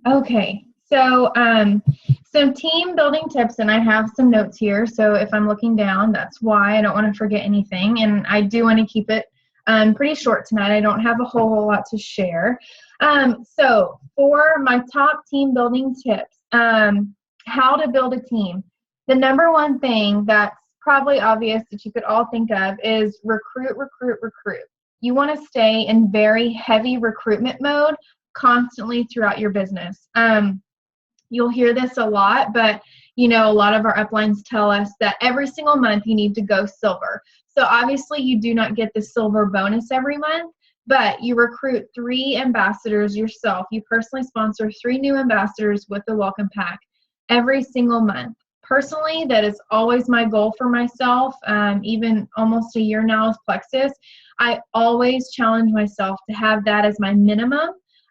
Okay, so some team building tips, and I have some notes here. So if I'm looking down, that's why I don't want to forget anything, and I do want to keep it pretty short tonight. I don't have a whole lot to share. So for my top team building tips, how to build a team. The number one thing that's probably obvious that you could all think of is recruit, recruit, recruit. You want to stay in very heavy recruitment mode constantly throughout your business. You'll hear this a lot, but a lot of our uplines tell us that every single month you need to go silver. So obviously you do not get the silver bonus every month, but you recruit 3 ambassadors yourself. You personally sponsor 3 new ambassadors with the welcome pack every single month. Personally, that is always my goal for myself, even almost a year now with Plexus. I always challenge myself to have that as my minimum.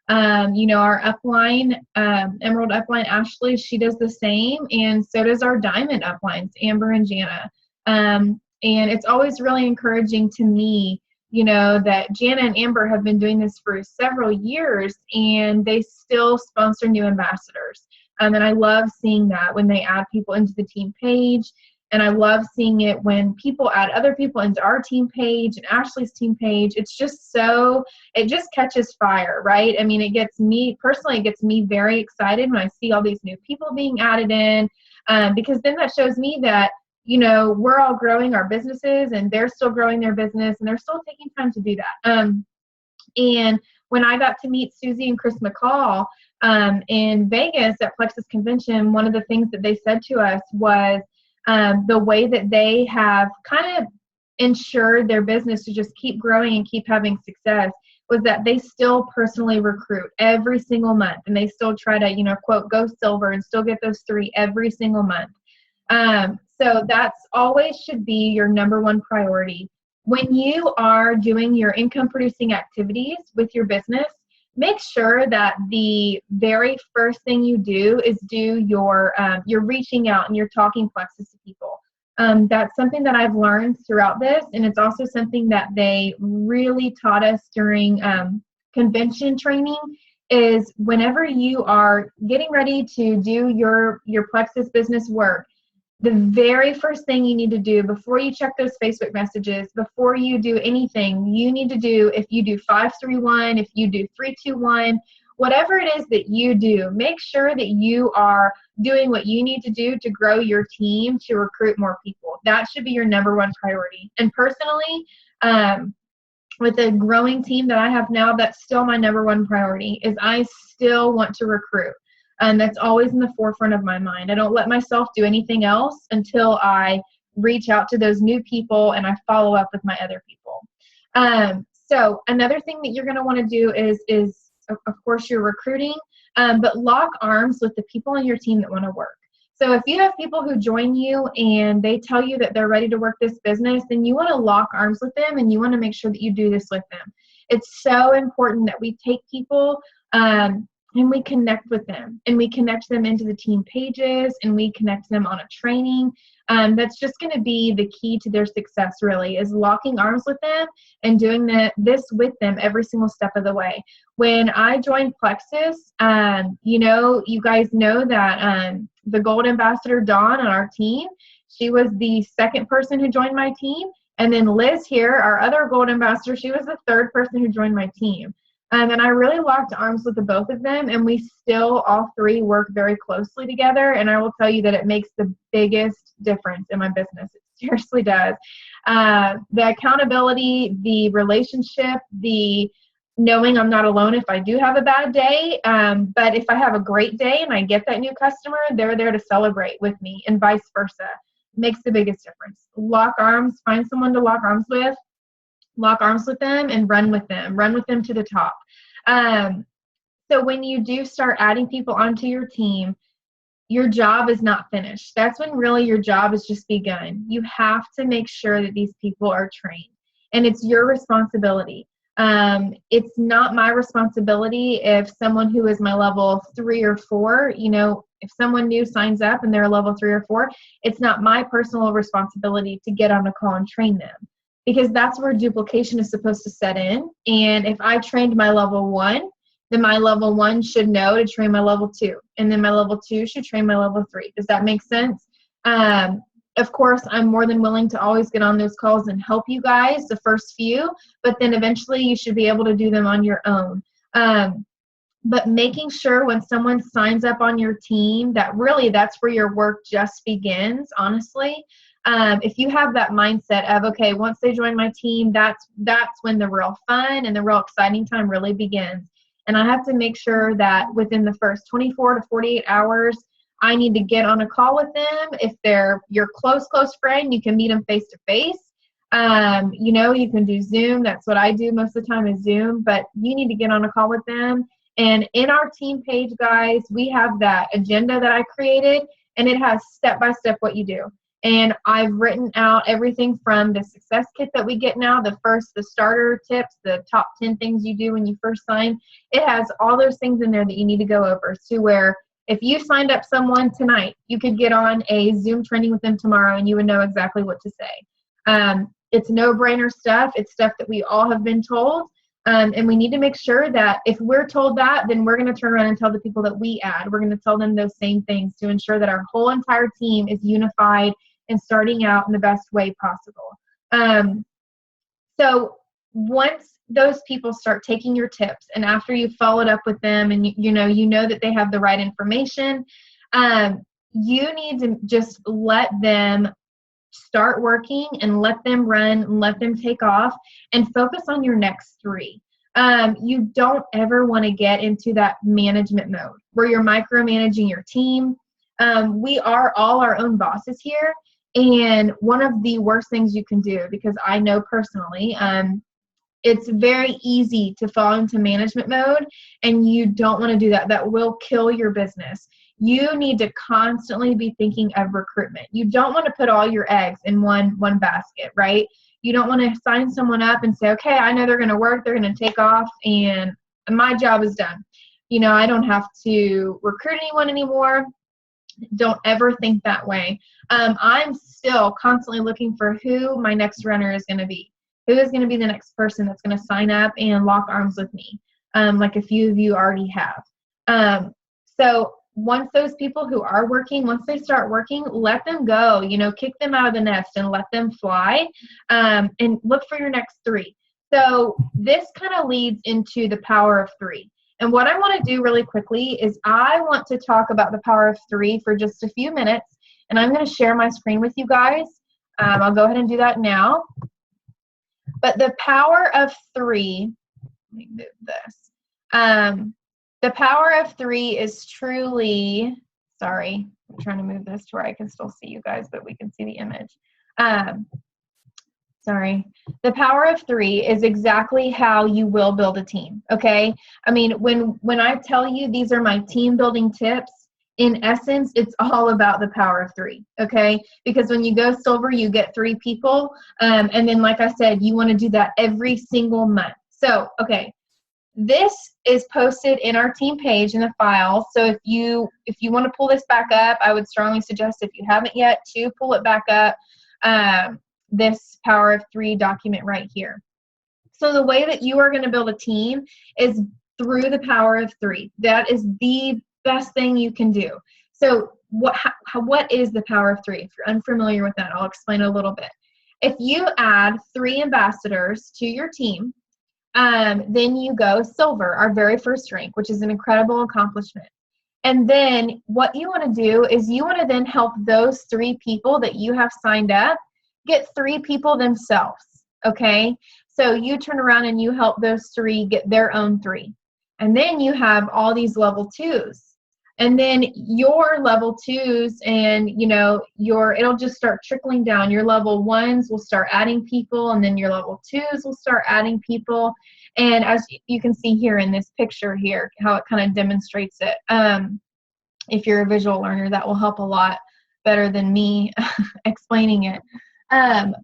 Our upline, Emerald upline, Ashley, she does the same, and so does our diamond uplines, Amber and Jana. And it's always really encouraging to me, that Jana and Amber have been doing this for several years, and they still sponsor new ambassadors. And I love seeing that when they add people into the team page. And I love seeing it when people add other people into our team page and Ashley's team page. It just catches fire, right? I mean, it gets me very excited when I see all these new people being added in, because then that shows me that, we're all growing our businesses and they're still growing their business and they're still taking time to do that. And when I got to meet Susie and Chris McCall in Vegas at Plexus Convention, one of the things that they said to us was, the way that they have kind of ensured their business to just keep growing and keep having success was that they still personally recruit every single month, and they still try to, quote, go silver and still get those 3 every single month. So that's always should be your number one priority. When you are doing your income producing activities with your business, make sure that the very first thing you do is do you're reaching out and you're talking Plexus to people. That's something that I've learned throughout this, and it's also something that they really taught us during convention training, is whenever you are getting ready to do your Plexus business work, the very first thing you need to do before you check those Facebook messages, before you do anything, you need to do, if you do 531, if you do 321, whatever it is that you do, make sure that you are doing what you need to do to grow your team to recruit more people. That should be your number one priority. And personally, with a growing team that I have now, that's still my number one priority, is I still want to recruit. And that's always in the forefront of my mind. I don't let myself do anything else until I reach out to those new people and I follow up with my other people. So another thing that you're going to want to do is of course, you're recruiting, but lock arms with the people on your team that want to work. So if you have people who join you and they tell you that they're ready to work this business, then you want to lock arms with them and you want to make sure that you do this with them. It's so important that we take people and we connect with them, and we connect them into the team pages, and we connect them on a training. That's just going to be the key to their success, really, is locking arms with them and doing this with them every single step of the way. When I joined Plexus, you guys know that the Gold Ambassador, Dawn, on our team, she was the second person who joined my team. And then Liz here, our other Gold Ambassador, she was the third person who joined my team. And I really locked arms with the both of them, and we still, all 3, work very closely together. And I will tell you that it makes the biggest difference in my business. It seriously does. The accountability, the relationship, the knowing I'm not alone if I do have a bad day. But if I have a great day and I get that new customer, they're there to celebrate with me, and vice versa. It makes the biggest difference. Lock arms, find someone to lock arms with. Lock arms with them and run with them to the top. So when you do start adding people onto your team, your job is not finished. That's when really your job is just begun. You have to make sure that these people are trained, and it's your responsibility. It's not my responsibility if someone who is my level 3 or 4, if someone new signs up and they're a level 3 or 4, it's not my personal responsibility to get on a call and train them, because that's where duplication is supposed to set in. And if I trained my level 1, then my level 1 should know to train my level 2. And then my level 2 should train my level 3. Does that make sense? Of course, I'm more than willing to always get on those calls and help you guys the first few, but then eventually you should be able to do them on your own. But making sure when someone signs up on your team that really that's where your work just begins, honestly. If you have that mindset of, okay, once they join my team, that's when the real fun and the real exciting time really begins. And I have to make sure that within the first 24 to 48 hours, I need to get on a call with them. If they're your close friend, you can meet them face to face. You can do Zoom. That's what I do most of the time is Zoom, but you need to get on a call with them. And in our team page, guys, we have that agenda that I created, and it has step-by-step what you do. And I've written out everything from the success kit that we get now, the starter tips, the top 10 things you do when you first sign. It has all those things in there that you need to go over, to where if you signed up someone tonight, you could get on a Zoom training with them tomorrow and you would know exactly what to say. It's no-brainer stuff. It's stuff that we all have been told. And we need to make sure that if we're told that, then we're going to turn around and tell the people that we add. We're going to tell them those same things to ensure that our whole entire team is unified and starting out in the best way possible. So once those people start taking your tips, and after you've followed up with them and you know that they have the right information, you need to just let them start working and let them run and let them take off and focus on your next 3. You don't ever want to get into that management mode where you're micromanaging your team. We are all our own bosses here. And one of the worst things you can do, because I know personally, it's very easy to fall into management mode, and you don't want to do that. That will kill your business. You need to constantly be thinking of recruitment. You don't want to put all your eggs in one basket, right? You don't want to sign someone up and say, okay, I know they're going to work, they're going to take off, and my job is done. I don't have to recruit anyone anymore. Don't ever think that way. I'm still constantly looking for who my next runner is going to be. Who is going to be the next person that's going to sign up and lock arms with me, like a few of you already have. So once those people who are working, once they start working, let them go. Kick them out of the nest and let them fly, and look for your next 3. So this kind of leads into the power of 3. And what I want to do really quickly is I want to talk about the power of 3 for just a few minutes, and I'm going to share my screen with you guys. I'll go ahead and do that now. But the power of 3, let me move this. The power of 3 is truly, sorry, I'm trying to move this to where I can still see you guys, but we can see the image. Sorry. The power of 3 is exactly how you will build a team, okay? I mean, when I tell you these are my team building tips, in essence, it's all about the power of 3, okay? Because when you go silver, you get 3 people. And then, like I said, you want to do that every single month. So, okay, this is posted in our team page in the file. So if you want to pull this back up, I would strongly suggest, if you haven't yet, to pull it back up. This power of 3 document right here. So the way that you are going to build a team is through the power of 3. That is the best thing you can do. So what is the power of 3? If you're unfamiliar with that, I'll explain a little bit. If you add 3 ambassadors to your team, then you go silver, our very first rank, which is an incredible accomplishment. And then what you want to do is you want to then help those 3 people that you have signed up get 3 people themselves, okay? So you turn around and you help those 3 get their own 3. And then you have all these level 2s. And then your level 2s and, it'll just start trickling down. Your level 1s will start adding people, and then your level 2s will start adding people. And as you can see here in this picture here, how it kind of demonstrates it. If you're a visual learner, that will help a lot better than me explaining it.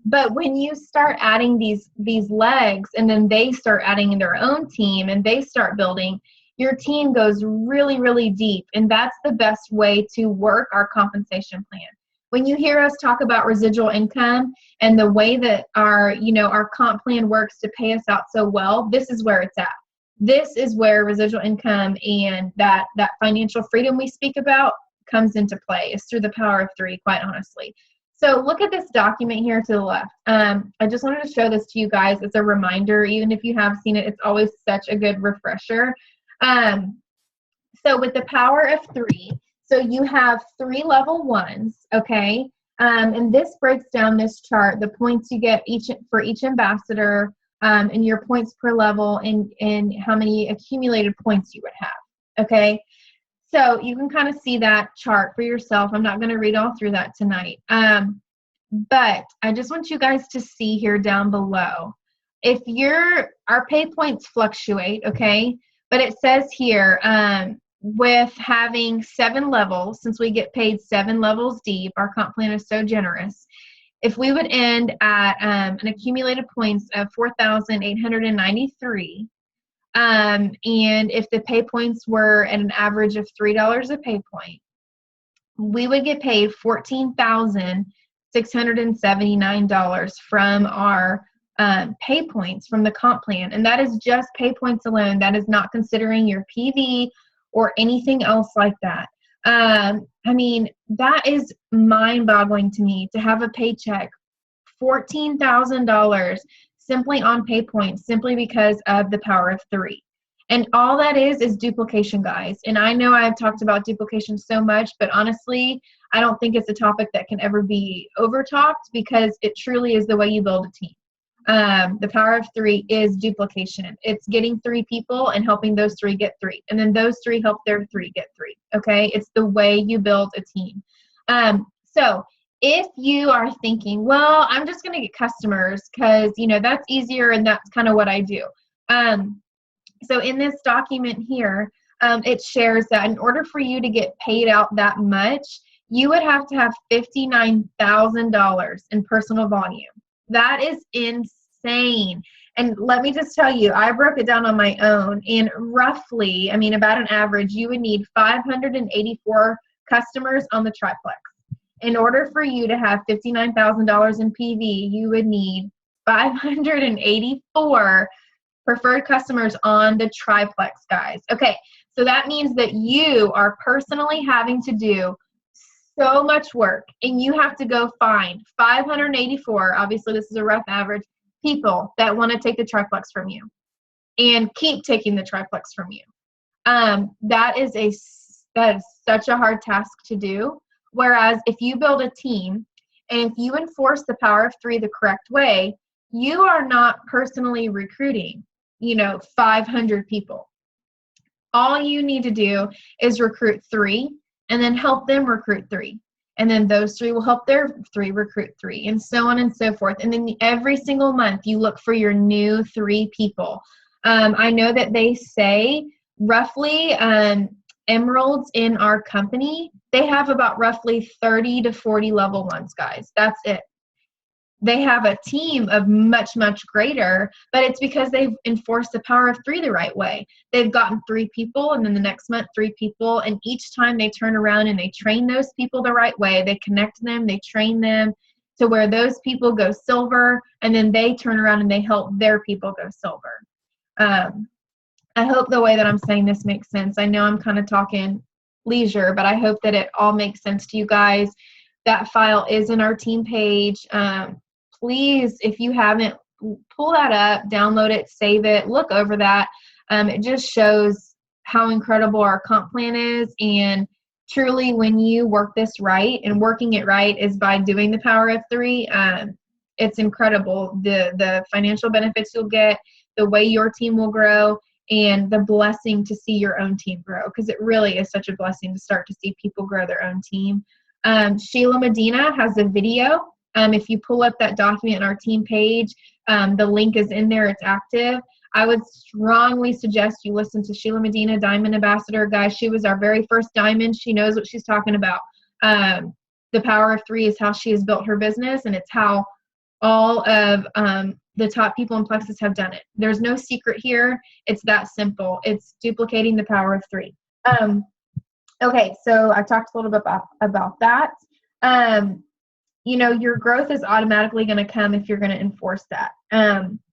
But when you start adding these legs, and then they start adding their own team and they start building, your team goes really, really deep. And that's the best way to work our compensation plan. When you hear us talk about residual income and the way that our comp plan works to pay us out so well, this is where it's at. this is where residual income and that financial freedom we speak about comes into play, is through the power of 3, quite honestly. So look at this document here to the left. I just wanted to show this to you guys as a reminder. Even if you have seen it, it's always such a good refresher. So with the power of 3, so you have 3 level 1s, okay? And this breaks down this chart, the points you get for each ambassador, and your points per level, and how many accumulated points you would have, okay? So you can kind of see that chart for yourself. I'm not going to read all through that tonight. But I just want you guys to see here down below. Our pay points fluctuate, okay? But it says here, with having 7 levels, since we get paid 7 levels deep, our comp plan is so generous. If we would end at an accumulated points of 4,893, and if the pay points were at an average of $3 a pay point, we would get paid $14,679 from our pay points from the comp plan. And that is just pay points alone. That is not considering your PV or anything else like that. I mean, that is mind-boggling to me, to have a paycheck, $14,000 simply on pay points, simply because of the power of 3. And all that is duplication, guys. And I know I've talked about duplication so much, but honestly, I don't think it's a topic that can ever be over-talked, because it truly is the way you build a team. The power of 3 is duplication. It's getting 3 people and helping those 3 get 3. And then those 3 help their 3 get 3. Okay? It's the way you build a team. So if you are thinking, well, I'm just going to get customers because, that's easier and that's kind of what I do. So in this document here, it shares that in order for you to get paid out that much, you would have to have $59,000 in personal volume. That is insane. And let me just tell you, I broke it down on my own, and roughly, about an average, you would need 584 customers on the triplex. In order for you to have $59,000 in PV, you would need 584 preferred customers on the triplex, guys. Okay, so that means that you are personally having to do so much work, and you have to go find 584, obviously this is a rough average, people that want to take the triplex from you and keep taking the triplex from you. That is such a hard task to do. Whereas if you build a team and if you enforce the power of 3 the correct way, you are not personally recruiting, 500 people. All you need to do is recruit 3 and then help them recruit 3. And then those 3 will help their 3 recruit 3, and so on and so forth. And then every single month you look for your new 3 people. I know that they say roughly emeralds in our company, they have about roughly 30 to 40 level 1s, guys. That's it. They have a team of much, much greater, but it's because they've enforced the power of 3 the right way. They've gotten 3 people, and then the next month 3 people, and each time they turn around and they train those people the right way. They connect them, they train them to where those people go silver, and then they turn around and they help their people go silver. I hope the way that I'm saying this makes sense. I know I'm kind of talking leisure, but I hope that it all makes sense to you guys. That file is in our team page. Please, if you haven't, pull that up, download it, save it, look over that. It just shows how incredible our comp plan is. And truly, when you work this right, and working it right is by doing the power of 3, it's incredible. The financial benefits you'll get, the way your team will grow, and the blessing to see your own team grow, because it really is such a blessing to start to see people grow their own team. Sheila Medina has a video. If you pull up that document on our team page, the link is in there. It's active. I would strongly suggest you listen to Sheila Medina, Diamond Ambassador. Guys, she was our very first diamond. She knows what she's talking about. The power of 3 is how she has built her business, and it's how all of the top people in Plexus have done it. There's no secret here. It's that simple. It's duplicating the power of 3. Okay, so I talked a little bit about that. Your growth is automatically going to come if you're going to enforce that.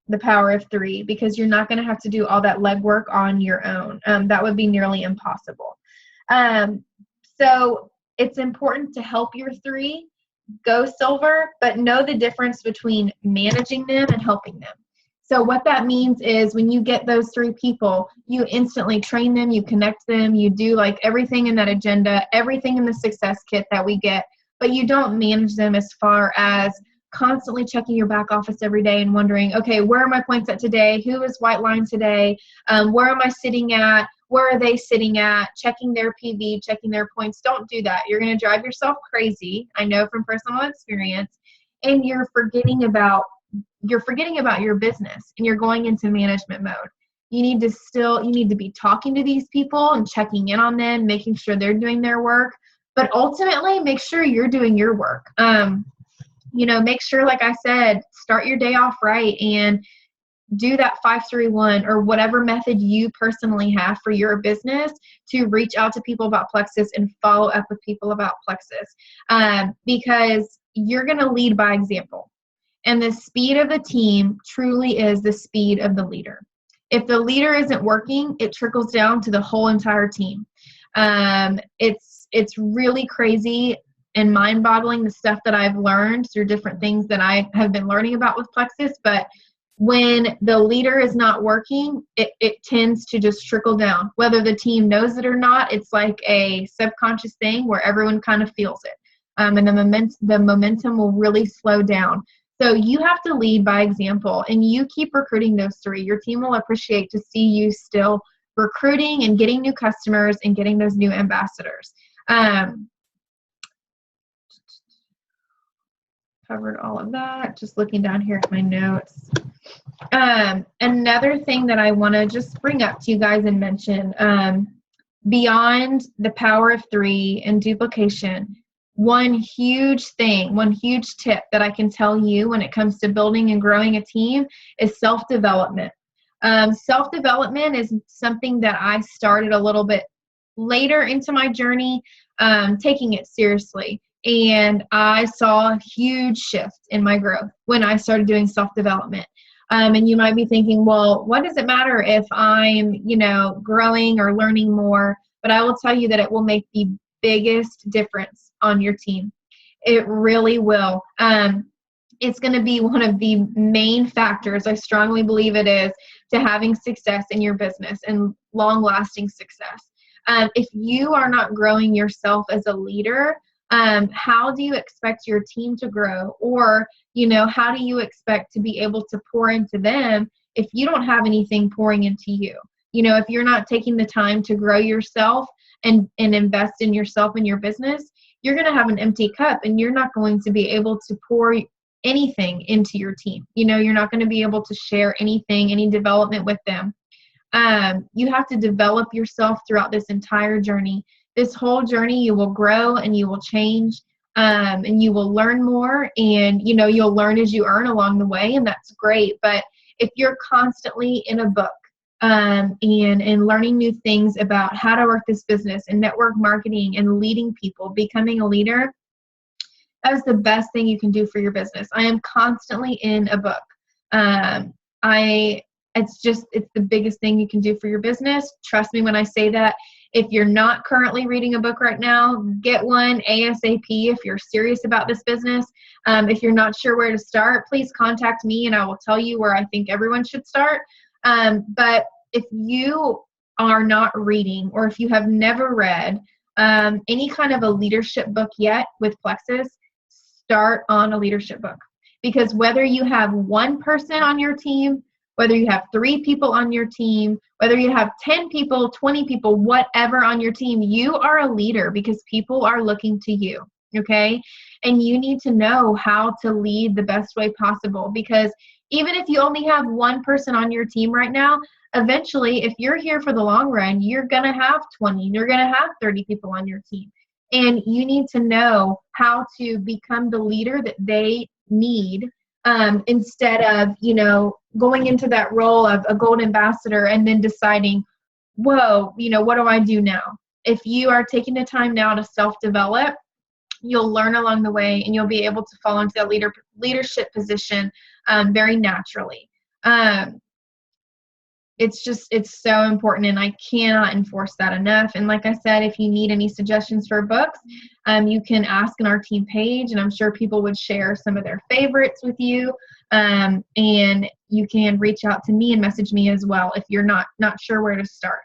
the power of three, because you're not going to have to do all that legwork on your own. That would be nearly impossible. So it's important to help your three go silver, but know the difference between managing them and helping them. So what that means is when you get those three people, you instantly train them, you connect them, you do like everything in that agenda, everything in the success kit that we get, but you don't manage them as far as constantly checking your back office every day and wondering, okay, where are my points at today? Who is white line today? Where am I sitting at? Where are they sitting at? Checking their PV, checking their points. Don't do that. You're going to drive yourself crazy. I know from personal experience. And you're forgetting about your business, and you're going into management mode. You need to be talking to these people and checking in on them, making sure they're doing their work, but ultimately make sure you're doing your work. Make sure, like I said, start your day off right and do that 5-3-1 or whatever method you personally have for your business to reach out to people about Plexus and follow up with people about Plexus, because you're going to lead by example. And the speed of the team truly is the speed of the leader. If the leader isn't working, it trickles down to the whole entire team. It's really crazy and mind-boggling, the stuff that I've learned through different things that I have been learning about with Plexus. But when the leader is not working, it tends to just trickle down. Whether the team knows it or not, it's like a subconscious thing where everyone kind of feels it. And the momentum will really slow down. So you have to lead by example, and you keep recruiting those three. Your team will appreciate to see you still recruiting and getting new customers and getting those new ambassadors. Covered all of that. Just looking down here at my notes. Another thing that I want to just bring up to you guys and mention, beyond the power of three and duplication, one huge tip that I can tell you when it comes to building and growing a team is self-development. Self-development is something that I started a little bit later into my journey, taking it seriously. And I saw a huge shift in my growth when I started doing self-development. And you might be thinking, well, what does it matter if I'm, growing or learning more? But I will tell you that it will make the biggest difference on your team. It really will. It's going to be one of the main factors, I strongly believe it is, to having success in your business and long-lasting success. If you are not growing yourself as a leader, how do you expect your team to grow? Or, how do you expect to be able to pour into them if you don't have anything pouring into you? If you're not taking the time to grow yourself and invest in yourself and your business, you're going to have an empty cup, and you're not going to be able to pour anything into your team. You're not going to be able to share anything, any development with them. You have to develop yourself throughout this entire journey. This whole journey, you will grow and you will change, and you will learn more, and you'll learn as you earn along the way, and that's great. But if you're constantly in a book and learning new things about how to work this business and network marketing and leading people, becoming a leader, that is the best thing you can do for your business. I am constantly in a book. It's the biggest thing you can do for your business. Trust me when I say that. If you're not currently reading a book right now, get one ASAP if you're serious about this business. If you're not sure where to start, please contact me and I will tell you where I think everyone should start. But if you are not reading, or if you have never read any kind of a leadership book yet with Plexus, start on a leadership book. Because whether you have one person on your team, whether you have 3 people on your team, whether you have 10 people, 20 people, whatever on your team, you are a leader because people are looking to you, okay? And you need to know how to lead the best way possible, because even if you only have one person on your team right now, eventually, if you're here for the long run, you're going to have 20, you're going to have 30 people on your team. And you need to know how to become the leader that they need, instead of, going into that role of a gold ambassador and then deciding, whoa, what do I do now? If you are taking the time now to self-develop, you'll learn along the way and you'll be able to fall into that leadership position very naturally. It's so important, and I cannot enforce that enough. And like I said, if you need any suggestions for books, you can ask on our team page, and I'm sure people would share some of their favorites with you. And you can reach out to me and message me as well if you're not sure where to start.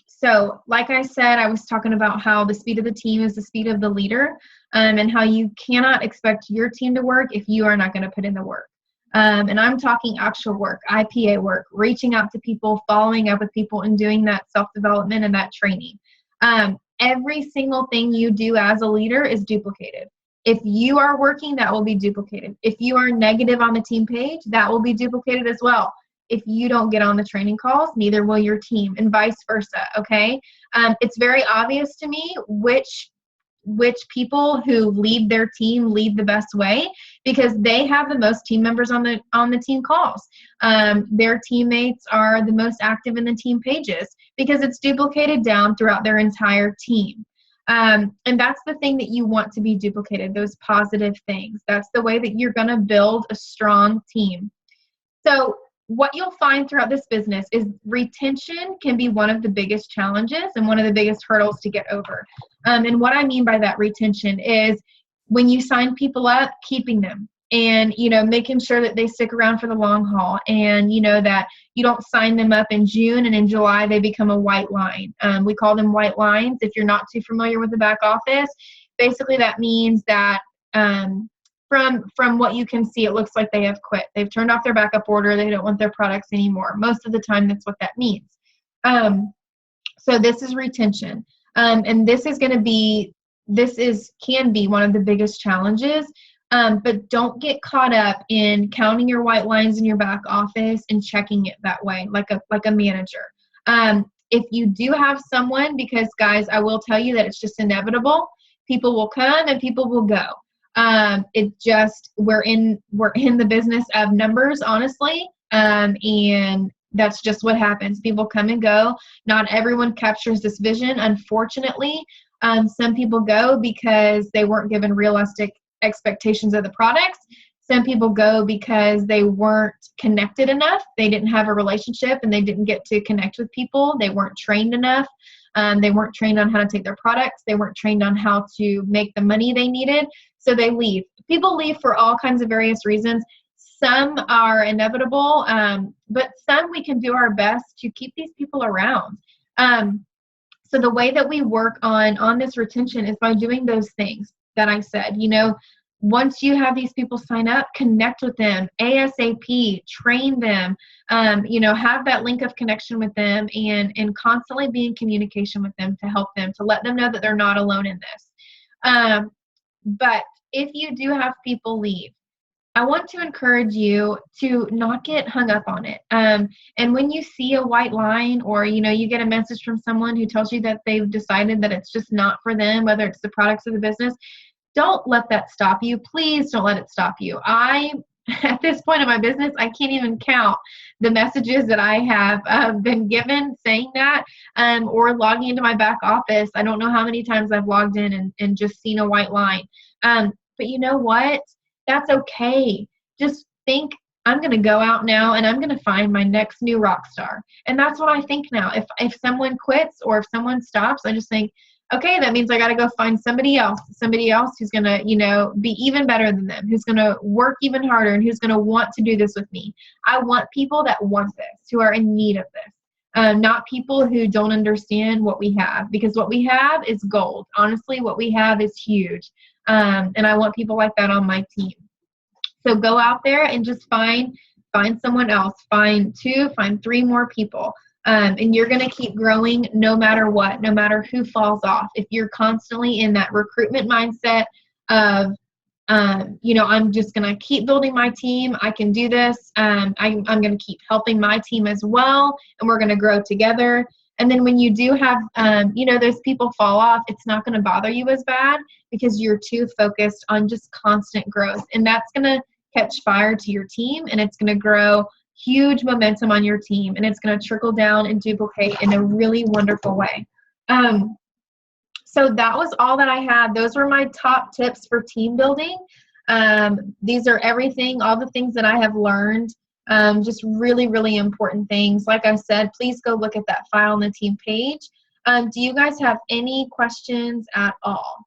So like I said, I was talking about how the speed of the team is the speed of the leader, and how you cannot expect your team to work if you are not going to put in the work. And I'm talking actual work, IPA work, reaching out to people, following up with people, and doing that self-development and that training. Every single thing you do as a leader is duplicated. If you are working, that will be duplicated. If you are negative on the team page, that will be duplicated as well. If you don't get on the training calls, neither will your team, and vice versa, okay? It's very obvious to me which people who lead their team lead the best way, because they have the most team members on the team calls. Their teammates are the most active in the team pages because it's duplicated down throughout their entire team. And that's the thing that you want to be duplicated, those positive things. That's the way that you're going to build a strong team. So what you'll find throughout this business is retention can be one of the biggest challenges and one of the biggest hurdles to get over. And what I mean by that retention is when you sign people up, keeping them, and, making sure that they stick around for the long haul, and, that you don't sign them up in June and in July they become a white line. We call them white lines. If you're not too familiar with the back office, basically that means that from what you can see, it looks like they have quit. They've turned off their backup order. They don't want their products anymore. Most of the time, that's what that means. So this is retention. And this can be one of the biggest challenges. But don't get caught up in counting your white lines in your back office and checking it that way, like a manager. If you do have someone, because guys, I will tell you that it's just inevitable. People will come and people will go. We're in the business of numbers, honestly. And that's just what happens. People come and go. Not everyone captures this vision, unfortunately. Some people go because they weren't given realistic expectations of the products. Some people go because they weren't connected enough. They didn't have a relationship and they didn't get to connect with people. They weren't trained enough. They weren't trained on how to take their products. They weren't trained on how to make the money they needed. So they leave. People leave for all kinds of various reasons. Some are inevitable, but some we can do our best to keep these people around. So the way that we work on this retention is by doing those things that I said. Once you have these people sign up, connect with them ASAP, train them, have that link of connection with them, and constantly be in communication with them to help them, to let them know that they're not alone in this. But if you do have people leave, I want to encourage you to not get hung up on it. And when you see a white line, or, you get a message from someone who tells you that they've decided that it's just not for them, whether it's the products or the business, don't let that stop you. Please don't let it stop you. At this point in my business, I can't even count the messages that I have been given saying that, or logging into my back office. I don't know how many times I've logged in and just seen a white line. But you know what? That's okay. Just think, I'm going to go out now and I'm going to find my next new rock star. And that's what I think now. If someone quits or if someone stops, I just think, okay, that means I got to go find somebody else who's going to, be even better than them, who's going to work even harder, and who's going to want to do this with me. I want people that want this, who are in need of this, not people who don't understand what we have, because what we have is gold. Honestly, what we have is huge. And I want people like that on my team. So go out there and just find someone else, find 2, find 3 more people. And you're going to keep growing no matter what, no matter who falls off. If you're constantly in that recruitment mindset of, I'm just going to keep building my team. I can do this. I'm going to keep helping my team as well. And we're going to grow together. And then when you do have, those people fall off, it's not going to bother you as bad because you're too focused on just constant growth. And that's going to catch fire to your team, and it's going to grow huge momentum on your team, and it's going to trickle down and duplicate in a really wonderful way. So that was all that I had. Those were my top tips for team building. These are everything, all the things that I have learned, just really, really important things. Like I said, please go look at that file on the team page. Do you guys have any questions at all?